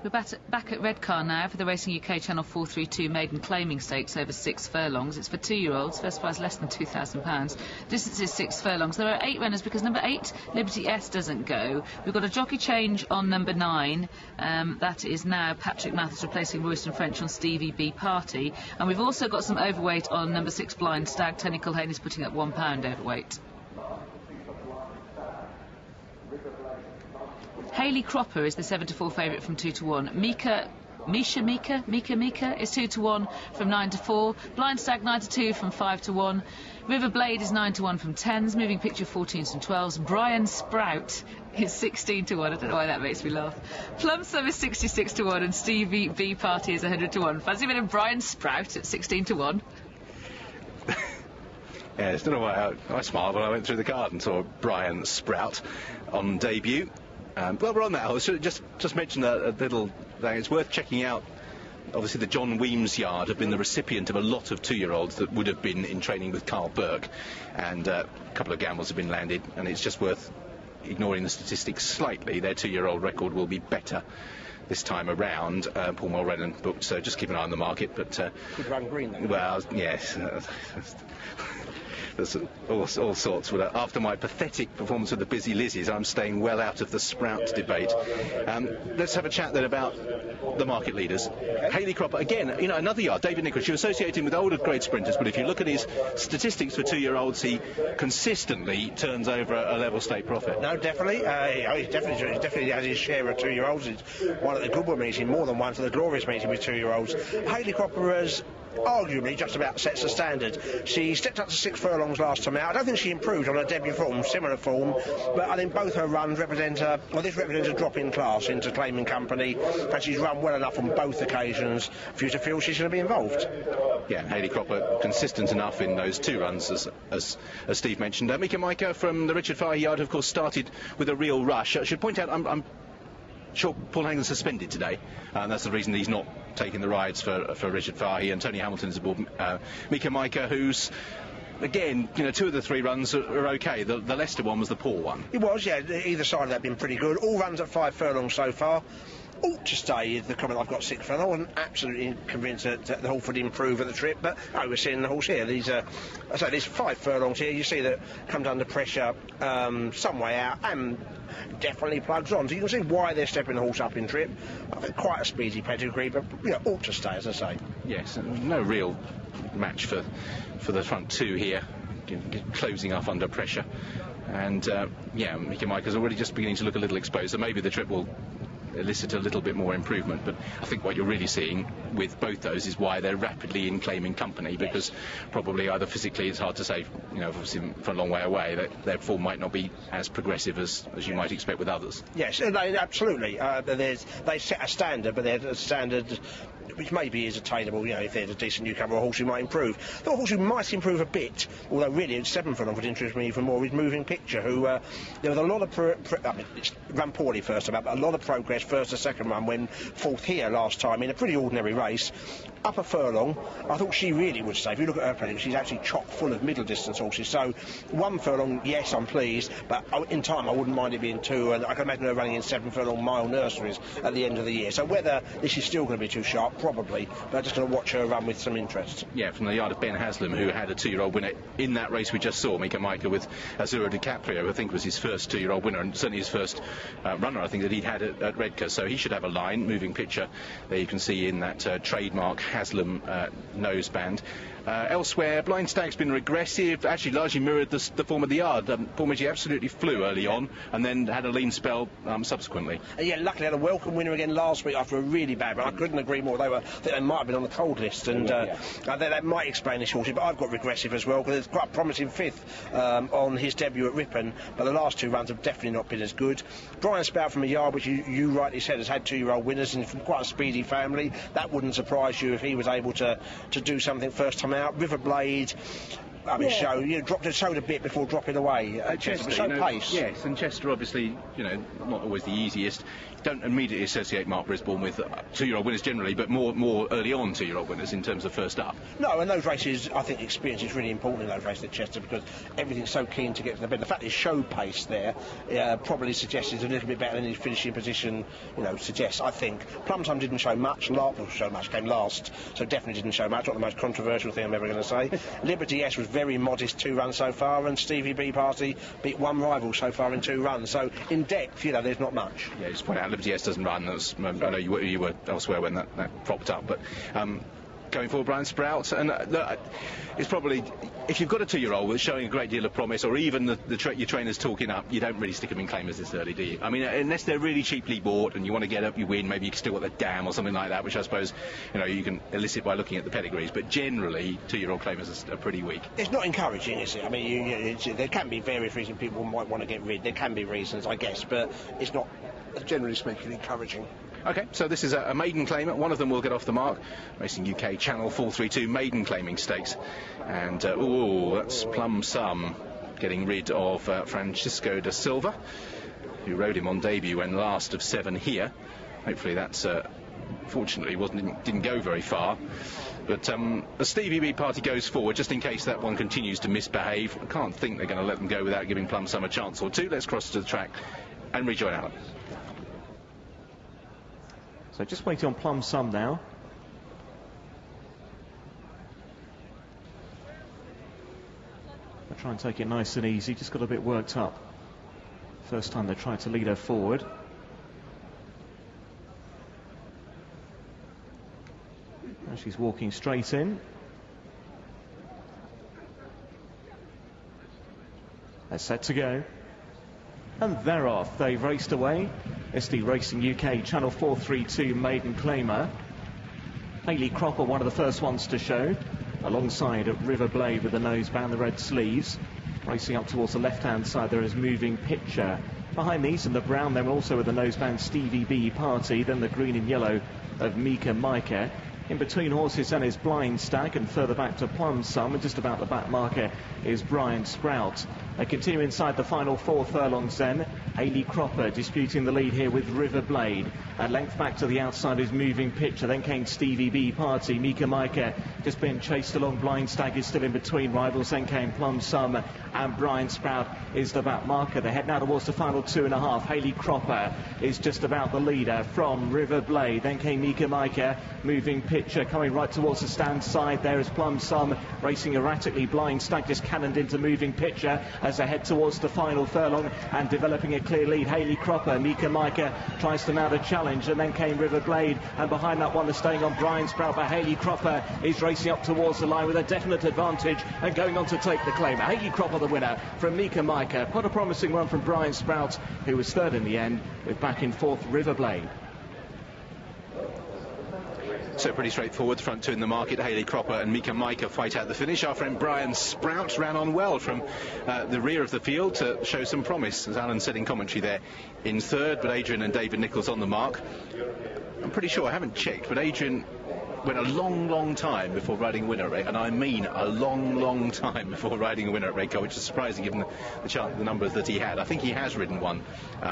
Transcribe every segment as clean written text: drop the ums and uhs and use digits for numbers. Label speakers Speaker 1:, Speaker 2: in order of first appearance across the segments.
Speaker 1: We're back at Redcar now for the Racing UK Channel 432 maiden claiming stakes over 6 furlongs. It's for 2-year-olds, first prize less than £2,000. Distance is 6 furlongs. There are 8 runners because number 8, Liberty S, doesn't go. We've got a jockey change on number 9. That is now Patrick Mathers replacing Royston French on Stevie B Party. And we've also got some overweight on number 6, Blind Stag. Tony Culhane is putting up £1 overweight. Hayley Cropper is the 7-4 favourite from 2-1. Mika is 2-1 from 9-4. Blind Stag 9-2 from 5-1. River Blade is 9-1 from 10s. Moving Picture 14s from 12s. Brian Sprout is 16-1. I don't know why that makes me laugh. Plum Sum is 66-1 and Stevie B Party is 100-1. Fancy a bit of Brian Sprout at 16-1.
Speaker 2: Yes, don't know why I smiled when I went through the card and saw Brian Sprout on debut. Well, we're on that. I should just mention a little thing. It's worth checking out. Obviously, the John Weems yard have been the recipient of a lot of 2-year-olds that would have been in training with Carl Burke, and a couple of gambles have been landed, and it's just worth ignoring the statistics slightly. Their 2-year-old record will be better this time around. Paul Mulrennan booked, so just keep an eye on the market. But
Speaker 3: could run green then.
Speaker 2: Well, yes. There's all sorts. After my pathetic performance with the Busy Lizzies, I'm staying well out of the Sprout debate. Let's have a chat then about the market leaders. Hayley Cropper, again, another yard. David Nicholas, you associate him with older grade sprinters, but if you look at his statistics for 2-year-olds, he consistently turns over a level stake profit.
Speaker 3: No, definitely. He definitely has his share of 2-year-olds. It's one at the Goodwood meeting, more than one for the Glorious meeting with 2-year-olds. Hayley Cropper has arguably just about sets the standard. She stepped up to 6 furlongs last time out. I don't think she improved on her debut form, similar form, but I think both her runs represent this represents a drop in class into claiming company, and she's run well enough on both occasions for you to feel she's going to be involved.
Speaker 2: Yeah, Hayley Cropper consistent enough in those 2 runs, as Steve mentioned. Mika Micah from the Richard Fahey yard, of course, started with a real rush. I should point out, I'm sure Paul Hagan's suspended today, and that's the reason he's not taking the rides for Richard Fahey, and Tony Hamilton is aboard Mika Micah, who's again, 2 of the 3 runs are okay. The Leicester one was the poor one.
Speaker 3: It was, yeah. Either side of that have been pretty good. All runs at 5 furlongs so far. Ought to stay, the comment I've got 6 furlongs. I wasn't absolutely convinced that the horse would improve at the trip, but we're seeing the horse here. There's 5 furlongs here. You see that comes under pressure some way out and definitely plugs on. So you can see why they're stepping the horse up in trip. I think quite a speedy pedigree, but ought to stay, as I say.
Speaker 2: Yes, no real match for the front 2 here, closing up under pressure. And Mika Micah's already just beginning to look a little exposed, so maybe the trip will elicit a little bit more improvement. But I think what you're really seeing with both those is why they're rapidly in claiming company, because probably either physically, it's hard to say, obviously from a long way away, that their form might not be as progressive as you might expect with others.
Speaker 3: Yes, absolutely. They set a standard, but they're a standard which maybe is attainable. If there's a decent newcomer, a horse who might improve. The horse who might improve a bit, although really at 7 furlongs would interest me even more, is Moving Picture, who there was a lot of it's run poorly first about, but a lot of progress first to second run, when 4th here last time in a pretty ordinary race. Up a furlong, I thought she really would stay. If you look at her pedigree, she's actually chock full of middle distance horses. So 1 furlong, yes, I'm pleased, but in time I wouldn't mind it being 2, and I can imagine her running in 7 furlong mile nurseries at the end of the year. So whether this is still going to be too sharp, probably, but I'm just going to watch her run with some interest.
Speaker 2: Yeah, from the yard of Ben Haslam, who had a 2-year-old winner in that race we just saw, Mika Micah, with Azura DiCaprio, who I think was his first 2-year-old winner, and certainly his first runner, I think, that he'd had at Redcar. So he should have a line. Moving Picture, there you can see in that trademark Haslam noseband. Elsewhere, Blind Stag's been regressive, actually largely mirrored the form of the yard. Paul Midgey absolutely flew early on, and then had a lean spell subsequently.
Speaker 3: Luckily had a welcome winner again last week after a really bad run. I couldn't agree more. I think they might have been on the cold list, and that might explain this horse. But I've got regressive as well, because it's quite a promising 5th on his debut at Ripon, but the last 2 runs have definitely not been as good. Brian Spout from a yard, which you rightly said has had 2-year-old winners and from quite a speedy family. That wouldn't surprise you if he was able to do something first time out. River Blade, I mean, showed a bit before dropping away.
Speaker 2: Chester,
Speaker 3: so pace.
Speaker 2: Yes, and Chester obviously, not always the easiest. Don't immediately associate Mark Brisbane with 2-year-old winners generally, but more early on 2-year-old winners in terms of first up.
Speaker 3: No, and those races, I think experience is really important in those races at Chester, because everything's so keen to get to the bend. The fact that his show pace there probably suggests he's a little bit better than his finishing position, suggests. I think Plumsum didn't show much, came last, so definitely didn't show much. Not the most controversial thing I'm ever going to say. Liberty S was very modest, 2 runs so far, and Stevie B Party beat 1 rival so far in 2 runs. So in depth, there's not much.
Speaker 2: Yeah, just point out Liberty S doesn't run. I know you were elsewhere when that propped up, but going forward, Brian Sprout, and it's probably, if you've got a 2-year-old that's showing a great deal of promise, or even your trainer's talking up, you don't really stick them in claimers this early, do you? I mean, unless they're really cheaply bought and you want to get up, you win, maybe you can still got the dam or something like that, which I suppose you can elicit by looking at the pedigrees, but generally 2-year-old claimers are pretty weak.
Speaker 3: It's not encouraging, is it? I mean, there can be various reasons people might want to get rid. There can be reasons, I guess, but it's not, generally speaking, encouraging.
Speaker 2: OK, so this is a maiden claimer. One of them will get off the mark. Racing UK Channel 432 maiden claiming stakes. And, that's Plumsum getting rid of Francisco da Silva, who rode him on debut when last of 7 here. Hopefully that's, fortunately, didn't go very far. But the Stevie B Party goes forward, just in case that one continues to misbehave. I can't think they're going to let them go without giving Plumsum a chance or two. Let's cross to the track and rejoin Alan.
Speaker 4: So just waiting on Plumsum now. They'll try and take it nice and easy, just got a bit worked up. First time they tried to lead her forward. Now she's walking straight in. They're set to go. And they're off. They've raced away. SD Racing UK Channel 432 maiden claimer. Hayley Cropper, one of the first ones to show, alongside River Blade with the noseband, the red sleeves. Racing up towards the left-hand side, there is Moving Picture. Behind these, in the brown, then also with the noseband Stevie B Party, then the green and yellow of Mika Micah. In between horses then is Blind Stag, and further back to Plumsum, and just about the back marker is Brian Sprout. They continue inside the final 4 furlongs then. Hayley Cropper disputing the lead here with River Blade. At length back to the outside is Moving Picture. Then came Stevie B Party. Mika Micah just being chased along. Blind Stag is still in between rivals. Then came Plumsum, and Brian Sprout is the back marker. They head now towards the final 2.5. Hayley Cropper is just about the leader from River Blade. Then came Mika Micah. Moving Picture coming right towards the stand side. There is Plumsum racing erratically. Blind Stag just cannoned into Moving Picture as they head towards the final furlong and developing a clear lead. Hayley Cropper, Mika Micah tries to mount a challenge, and then came River Blade, and behind that one is staying on Brian Sprout, but Hayley Cropper is racing up towards the line with a definite advantage and going on to take the claimer. Hayley Cropper the winner from Mika Micah. Quite a promising one from Brian Sprout, who was third in the end, with back in fourth River Blade.
Speaker 2: So pretty straightforward, the front 2 in the market. Hayley Cropper and Mika Micah fight out the finish. Our friend Brian Sprout ran on well from the rear of the field to show some promise, as Alan said in commentary there, in third, but Adrian and David Nichols on the mark. I'm pretty sure, I haven't checked, but Adrian went a long time before riding a winner at Red, and I mean a long time before riding a winner at Redcar, which is surprising given the numbers that he had. I think he has ridden one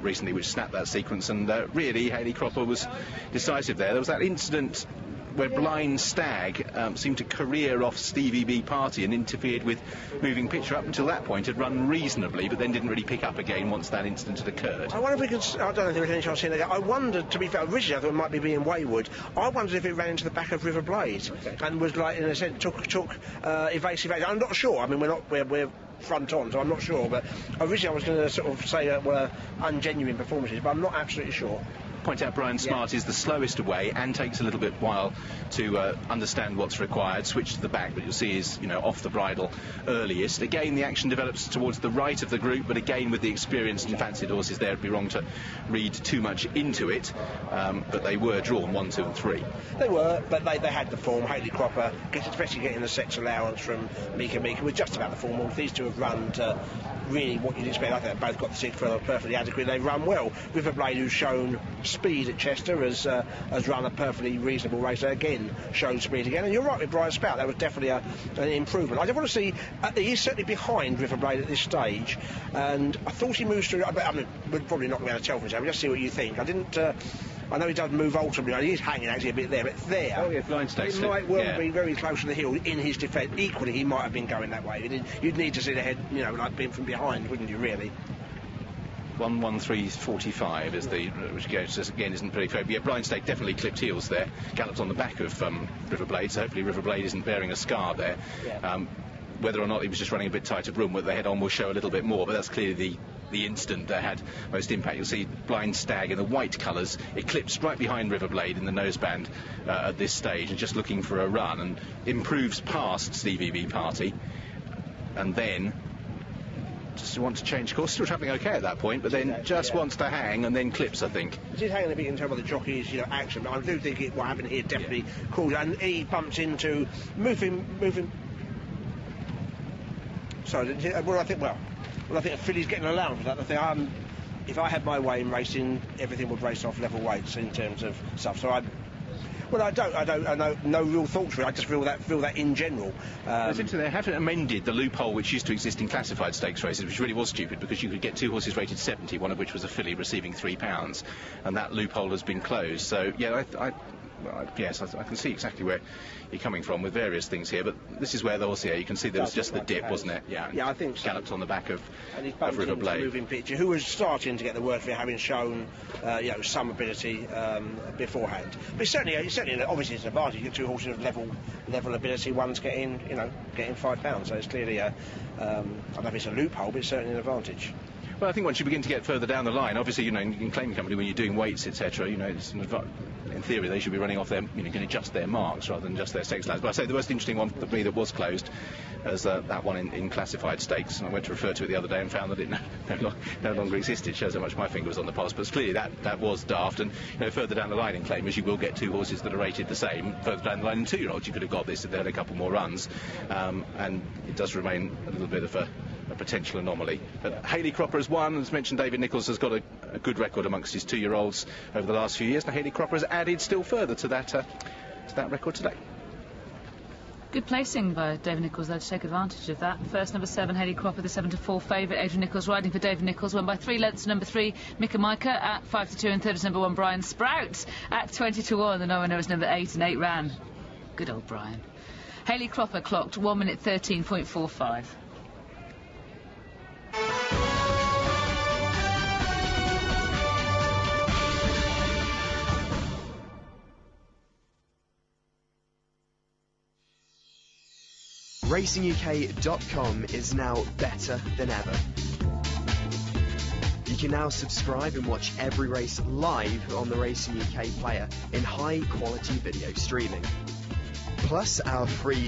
Speaker 2: recently which snapped that sequence, and really Hayley Cropper was decisive there. There was that incident where Blind Stag seemed to career off Stevie B Party and interfered with Moving Picture. Up until that point had run reasonably, but then didn't really pick up again once that incident had occurred.
Speaker 3: I wonder if we could, I don't know if there was any chance of seeing that. I wondered, to be fair, originally I thought it might be being wayward. I wondered if it ran into the back of River Blade and was, like, in a sense, took evasive action. I'm not sure. I mean, we're front on, so I'm not sure, but originally I was going to sort of say were ungenuine performances, but I'm not absolutely sure.
Speaker 2: Point out Brian Smart is the slowest away and takes a little bit while to understand what's required. Switch to the back, but you'll see is off the bridle earliest. Again, the action develops towards the right of the group, but again with the experienced and fancied horses there, it'd be wrong to read too much into it. But they were drawn 1, 2 and 3.
Speaker 3: They were, but they had the form. Hayley Cropper, especially getting the sex allowance from Mika was just about the form. These two have run to really what you'd expect. I think they've both got the 6 furlong perfectly adequate. They've run well. River Blade, who's shown speed at Chester, has run a perfectly reasonable race. Again, showed speed again. And you're right with Brian Spout, that was definitely an improvement. I don't want to see, he is certainly behind Riverblade at this stage, and I thought he moves through. I mean, we're probably not going to tell from him, just see what you think. I know he does move ultimately, he is hanging actually a bit there, but there,
Speaker 2: oh, yeah, blind stakes,
Speaker 3: he might well be very close to the hill in his defence. Equally, he might have been going that way. You'd need to see the head, like being from behind, wouldn't you, really?
Speaker 2: 1:13.45 is which again isn't pretty fair. Yeah, blind stake definitely clipped heels there. Galloped on the back of Riverblade, so hopefully Riverblade isn't bearing a scar there.
Speaker 3: Yeah.
Speaker 2: Whether or not he was just running a bit tight of room with the head on will show a little bit more, but that's clearly the instant that had most impact. You'll see Blind Stag in the white colours, eclipsed right behind Riverblade in the noseband at this stage, and just looking for a run, and improves past Stevie Party, and then just wants to change course. Still travelling okay at that point, but then just wants to hang and then clips, I think.
Speaker 3: He did hang a bit in terms of the jockey's action, but I do think what happened here definitely caused, and he bumps into moving. Sorry, I think Philly's getting an allowance for that. I think if I had my way in racing, everything would race off level weights in terms of stuff. So I know no real thoughts for it. I just feel that in general.
Speaker 2: It's interesting, they haven't amended the loophole which used to exist in classified stakes races, which really was stupid, because you could get 2 horses rated 70, one of which was a filly receiving £3, and that loophole has been closed. So yeah, yes, I can see exactly where you're coming from with various things here, but this is where you can see there was just the dip, wasn't it?
Speaker 3: Yeah, I think so.
Speaker 2: Galloped on the back of Riverblade.
Speaker 3: Moving picture, who was starting to get the work of it, having shown some ability beforehand. But certainly, obviously, it's an advantage. You get 2 horses of level ability. One's getting £5, so it's clearly I don't know if it's a loophole, but it's certainly an advantage.
Speaker 2: Well, I think once you begin to get further down the line, obviously, in claiming company, when you're doing weights, etc., in theory, they should be running off their, can adjust their marks rather than just their stakes lads. But I say the most interesting one for me that was closed as that one in classified stakes, and I went to refer to it the other day and found that it no longer existed. It shows how much my finger was on the pulse, but clearly that was daft. And further down the line in claimers, you will get 2 horses that are rated the same. Further down the line in 2-year-olds, you could have got this if they had a couple more runs, and it does remain a little bit of a potential anomaly. But Haley Cropper has won. As mentioned, David Nichols has got a good record amongst his 2-year-olds over the last few years. Now Haley Cropper has added still further to that record today.
Speaker 1: Good placing by David Nichols there to take advantage of that. First, number 7, Haley Cropper, the 7-4 favourite. Adrian Nichols riding for David Nichols, won by 3 lengths. Number 3, Mika Micah at 5-2, and third is number 1, Brian Sprout at 20-1. The number was number 8, and 8 ran. Good old Brian. Haley Cropper clocked 1 minute 13.45.
Speaker 5: RacingUK.com is now better than ever. You can now subscribe and watch every race live on the Racing UK player in high quality video streaming. Plus our free